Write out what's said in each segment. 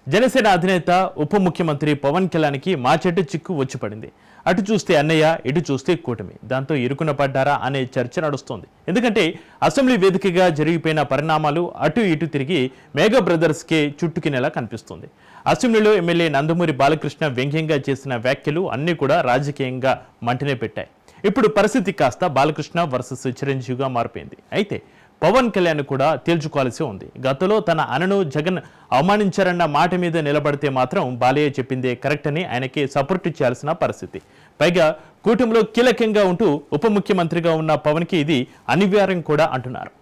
జనసేన అధినేత ఉప ముఖ్యమంత్రి పవన్ కళ్యాణ్కి మార్చెట్టు చిక్కు వచ్చి పడింది. అటు చూస్తే అన్నయ్య, ఇటు చూస్తే కూటమి. దాంతో ఇరుకున పడ్డారా అనే చర్చ నడుస్తోంది. ఎందుకంటే అసెంబ్లీ వేదికగా జరిగిపోయిన పరిణామాలు అటు ఇటు తిరిగి మెగా బ్రదర్స్కే చుట్టుకినేలా కనిపిస్తుంది. అసెంబ్లీలో ఎమ్మెల్యే నందమూరి బాలకృష్ణ వ్యంగ్యంగా చేసిన వ్యాఖ్యలు అన్నీ కూడా రాజకీయంగా మంటనే పెట్టాయి. ఇప్పుడు పరిస్థితి కాస్త బాలకృష్ణ వర్సెస్ చిరంజీవిగా మారిపోయింది. అయితే పవన్ కళ్యాణ్ కూడా తేల్చుకోవాల్సి ఉంది. గతంలో తన అన్నను జగన్ అవమానించారన్న మాట మీద నిలబడితే మాత్రం బాలయ్య చెప్పిందే కరెక్ట్ అని ఆయనకి సపోర్ట్ చేయాల్సిన పరిస్థితి. పైగా కూటమిలో కీలకంగా ఉంటూ ఉప ముఖ్యమంత్రిగా ఉన్న పవన్కి ఇది అనివార్యం కూడా అంటున్నారు.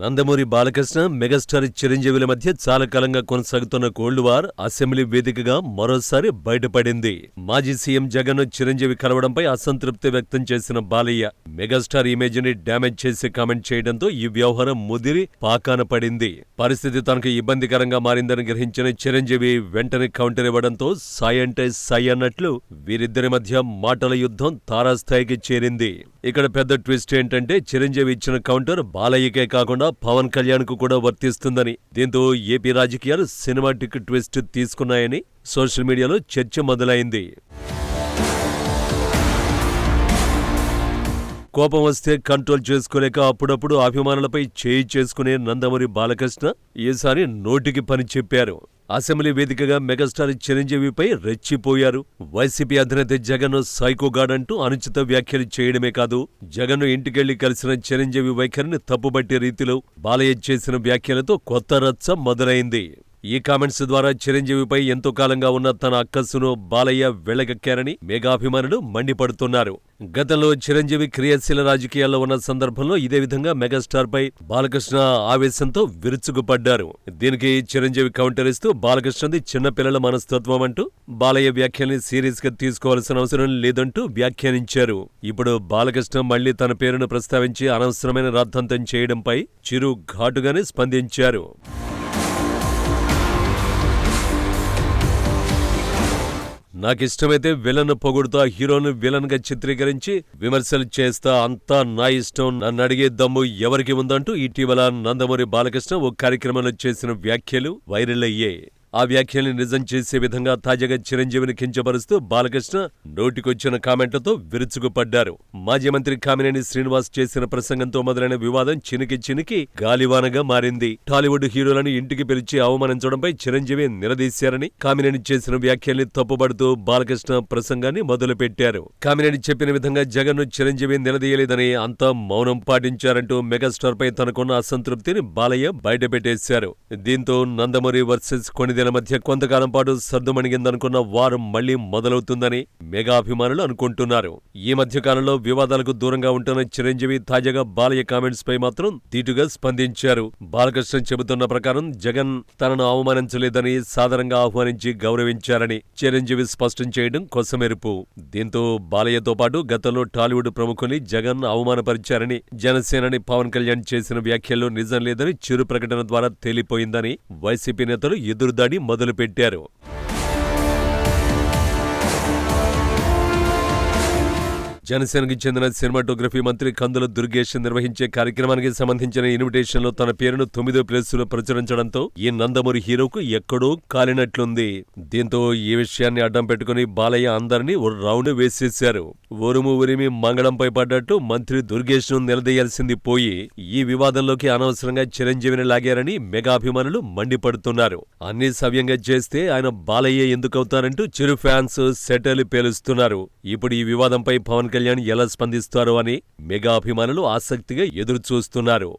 నందమూరి బాలకృష్ణ, మెగాస్టార్ చిరంజీవుల మధ్య చాలా కాలంగా కొనసాగుతున్న కోల్డ్ వార్ అసెంబ్లీ వేదికగా మరోసారి బయటపడింది. మాజీ సీఎం జగన్ చిరంజీవి కలవడంపై అసంతృప్తి వ్యక్తం చేసిన బాలయ్య మెగాస్టార్ ఇమేజ్ ని డ్యామేజ్ చేసి కామెంట్ చేయడంతో ఈ వ్యవహారం ముదిరి పాకాన పడింది. పరిస్థితి తనకు ఇబ్బందికరంగా మారిందని గ్రహించిన చిరంజీవి వెంటనే కౌంటర్ ఇవ్వడంతో సాయ్ అంటే సాయ్ అన్నట్లు వీరిద్దరి మధ్య మాటల యుద్ధం తారాస్థాయికి చేరింది. ఇక్కడ పెద్ద ట్విస్ట్ ఏంటంటే చిరంజీవి ఇచ్చిన కౌంటర్ బాలయ్యకే కాకుండా పవన్ కళ్యాణ్ కు కూడా వర్తిస్తుందని. దీంతో ఏపీ రాజకీయాలు సినిమాటిక్ ట్విస్ట్ తీసుకున్నాయని సోషల్ మీడియాలో చర్చ మొదలైంది. కోపం వస్తే కంట్రోల్ చేసుకోలేక అప్పుడప్పుడు అభిమానులపై చేయి చేసుకునే నందమూరి బాలకృష్ణ ఈసారి నోటికి పని చెప్పారు. అసెంబ్లీ వేదికగా మెగాస్టార్ చిరంజీవిపై రెచ్చిపోయారు. వైసీపీ అధినేత జగన్ సైకోగాడంటూ అనుచిత వ్యాఖ్యలు చేయడమే కాదు, జగన్ ఇంటికెళ్లి కలిసిన చిరంజీవి వైఖరిని తప్పుబట్టే రీతిలో బాలయ్య చేసిన వ్యాఖ్యలతో కొత్త రచ్చ మొదలైంది. ఈ కామెంట్స్ ద్వారా చిరంజీవిపై ఎంతో కాలంగా ఉన్న తన అక్కస్సును బాలయ్య వెళ్లగక్కారని మెగాభిమానులు మండిపడుతున్నారు. గతంలో చిరంజీవి క్రియాశీల రాజకీయాల్లో ఉన్న సందర్భంలో ఇదే విధంగా మెగాస్టార్ పై బాలకృష్ణ ఆవేశంతో విరుచుకుపడ్డారు. దీనికి చిరంజీవి కౌంటర్ ఇస్తూ బాలకృష్ణది చిన్నపిల్లల మనస్తత్వం అంటూ బాలయ్య వ్యాఖ్యల్ని సీరియస్ గా తీసుకోవాల్సిన అవసరం లేదంటూ వ్యాఖ్యానించారు. ఇప్పుడు బాలకృష్ణ మళ్లీ తన పేరును ప్రస్తావించి అనవసరమైన రాద్ధాంతం చేయడంపై చిరు ఘాటుగానే స్పందించారు. నాకిష్టమైతే విలన్ పొగుడుతా, హీరోను విలన్ గా చిత్రీకరించి విమర్శలు చేస్తా, అంతా నా ఇష్టం, నన్ను అడిగే దమ్ము ఎవరికి ఉందంటూ ఇటీవల నందమూరి బాలకృష్ణ ఓ కార్యక్రమంలో చేసిన వ్యాఖ్యలు వైరల్ అయ్యాయి. ఆ వ్యాఖ్యల్ని నిజం చేసే విధంగా తాజాగా చిరంజీవిని కించపరుస్తూ బాలకృష్ణ నోటికొచ్చిన కామెంట్లతో విరుచుకుపడ్డారు. మాజీ మంత్రి కామినేని శ్రీనివాస్ చేసిన ప్రసంగంతో మొదలైన వివాదం చినికి గాలివానగా మారింది. టాలీవుడ్ హీరోలను ఇంటికి పిలిచి అవమానించడంపై చిరంజీవి నిలదీశారని కామినేని చేసిన వ్యాఖ్యల్ని తప్పుపడుతూ బాలకృష్ణ ప్రసంగాన్ని మొదలుపెట్టారు. కామినేని చెప్పిన విధంగా జగన్ చిరంజీవి నిలదీయలేదని అంతా మౌనం పాటించారంటూ మెగాస్టార్ పై తనకున్న అసంతృప్తిని బాలయ్య బయటపెట్టేశారు. దీంతో నందమూరి వర్సెస్ కొణిదెల మధ్య కొంతకాలం పాటు సర్దుమణిగిందనుకున్న వారం మళ్లీ మొదలవుతుందని మెగా అభిమానులు అనుకుంటున్నారు. ఈ మధ్య కాలంలో వివాదాలకు దూరంగా ఉంటున్న చిరంజీవి తాజాగా బాలయ్య కామెంట్స్ పై మాత్రం దీటుగా స్పందించారు. బాలకృష్ణ చెబుతున్న ప్రకారం జగన్ తనను అవమానించలేదని, సాదరంగా ఆహ్వానించి గౌరవించారని చిరంజీవి స్పష్టం చేయడం కొసమెరుపు. దీంతో బాలయ్యతో పాటు గతంలో టాలీవుడ్ ప్రముఖుల్ని జగన్ అవమానపరిచారని, జనసేనని పవన్ కళ్యాణ్ చేసిన వ్యాఖ్యల్లో నిజం లేదని చిరు ప్రకటన ద్వారా తేలిపోయిందని వైసీపీ నేతలు ఎదురుదాడి మొదలుపెట్టారు. జనసేనకి చెందిన సినిమాటోగ్రఫీ మంత్రి కందుల దుర్గేష్ నిర్వహించే కార్యక్రమానికి సంబంధించిన ఇన్విటేషన్లో తన పేరును 9వ ప్లేసులో ప్రచురించడంతో ఈ నందమూరి హీరోకు ఎక్కడో కాలినట్లుంది. దీంతో ఈ విషయాన్ని అడ్డం పెట్టుకుని బాలయ్య అందరినీ ఓ రౌండ్ వేసేశారు. ఉరుము ఉరిమి మంగళంపై పడ్డట్టు మంత్రి దుర్గేష్ ను నిలదీయాల్సింది పోయి ఈ వివాదంలోకి అనవసరంగా చిరంజీవిని లాగారని మెగాభిమానులు మండిపడుతున్నారు. అన్ని సవ్యంగా చేస్తే ఆయన బాలయ్య ఎందుకవుతారంటూ చిరు ఫ్యాన్స్ సెటర్లు పేలుస్తున్నారు. ఇప్పుడు ఈ వివాదంపై పవన్ కళ్యాణ్ ఎలా స్పందిస్తారో అని మెగా అభిమానులు ఆసక్తిగా ఎదురుచూస్తున్నారు.